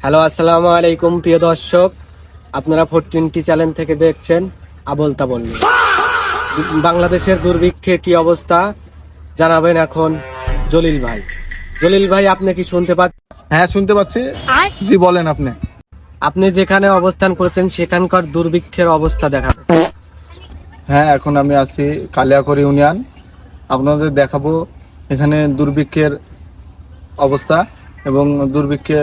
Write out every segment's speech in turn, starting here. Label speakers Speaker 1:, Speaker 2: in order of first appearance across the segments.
Speaker 1: Hello, আসসালামু আলাইকুম প্রিয় দর্শক। আপনারা 420 চ্যানেল থেকে দেখছেন আবল তাবল নিউজ। বাংলাদেশের দুর্ভিক্ষে কি অবস্থা জানাবেন এখন জলিল ভাই। জলিল ভাই, আপনি কি শুনতে পাচ্ছেন?
Speaker 2: হ্যাঁ, শুনতে পাচ্ছি। জি, বলেন আপনি।
Speaker 1: আপনি যেখানে অবস্থান করেছেন সেখানকার দুর্ভিক্ষের অবস্থা দেখাবেন।
Speaker 2: হ্যাঁ, এখন আমি আছি কালিয়াকড় ইউনিয়ন। আপনাদের দেখাবো এখানে দুর্ভিক্ষের অবস্থা এবং দুর্ভিক্ষে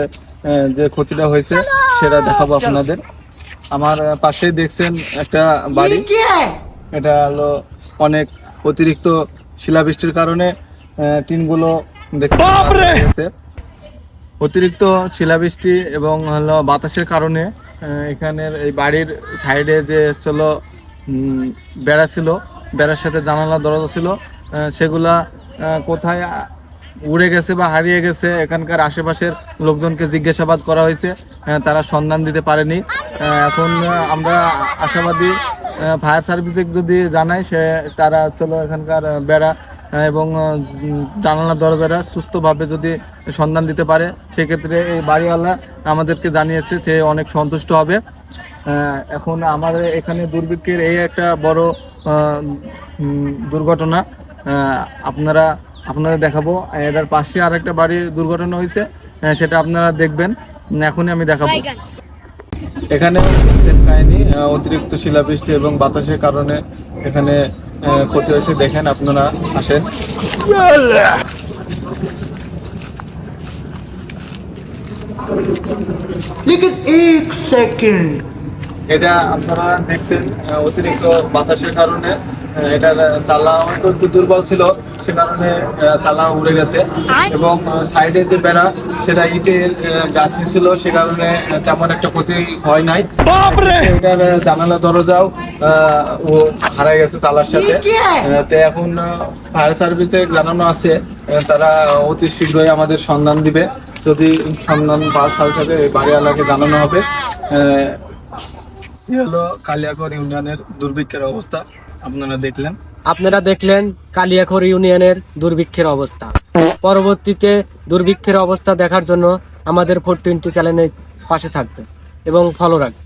Speaker 2: যে ক্ষতিটা হয়েছে সেটা দেখাবো আপনাদের। আমার পাশেই দেখছেন একটা বাড়ি। এটা হলো অনেক অতিরিক্ত শিলাবৃষ্টির কারণে টিনগুলো দেখতে গেছে। অতিরিক্ত শিলাবৃষ্টি এবং হলো বাতাসের কারণে এখানের এই বাড়ির সাইডে যে চলো বেড়া ছিল, বেড়ার সাথে জানালা দরজা ছিল, সেগুলা কোথায় উড়ে গেছে বা হারিয়ে গেছে। এখানকার আশেপাশের লোকজনকে জিজ্ঞাসাবাদ করা হয়েছে, তারা সন্ধান দিতে পারেনি। এখন আমরা আশাবাদী ফায়ার সার্ভিসে যদি জানাই তারা চলো এখানকার বেড়া এবং জানালা দরজারা সুস্থভাবে যদি সন্ধান দিতে পারে, সেক্ষেত্রে এই বাড়িওয়ালা আমাদেরকে জানিয়েছে যে অনেক সন্তুষ্ট হবে। এখন আমাদের এখানে দুর্ভিক্ষের এই একটা বড় দুর্ঘটনা আপনাদের দেখাবো। এটার পাশে আর একটা বাড়ির দুর্ঘটনা হয়েছে, সেটা আপনারা দেখবেন। এখনই আমি দেখাবো। এখানে সেম কাহিনী, অতিরিক্ত শিলাবৃষ্টি এবং বাতাসের কারণে এখানে ক্ষতি হয়েছে। দেখেন, আপনারা আসেন।
Speaker 3: लेकिन एक सेकंड
Speaker 2: এটা আপনারা দেখছেন, অতিরিক্ত বাতাসের কারণে এটার চালা হয়তো একটু দুর্বল ছিল, সে কারণে চালা উড়ে গেছে। এবং সাইডে যে বেড়া, সেটা ইটের গাঁথনি ছিল, সে কারণে তেমন একটা ক্ষতি হয় নাই। এটার জানালা দরজাও ও হারাই গেছে চালার সাথে। তো এখন ফায়ার সার্ভিসে জানানো আছে, তারা অতি শীঘ্রই আমাদের সন্ধান দিবে। যদি সন্ধান পাওয়ার সাথে সাথে বাড়িওয়ালাকে জানানো হবে। হলো কালিয়াকড় ইউনিয়নের দুর্ভিক্ষের অবস্থা আপনারা দেখলেন
Speaker 1: কালিয়াকড় ইউনিয়নের দুর্ভিক্ষের অবস্থা। পরবর্তীতে দুর্ভিক্ষের অবস্থা দেখার জন্য আমাদের 420 চ্যানেলের পাশে থাকবে এবং ফলো রাখবে।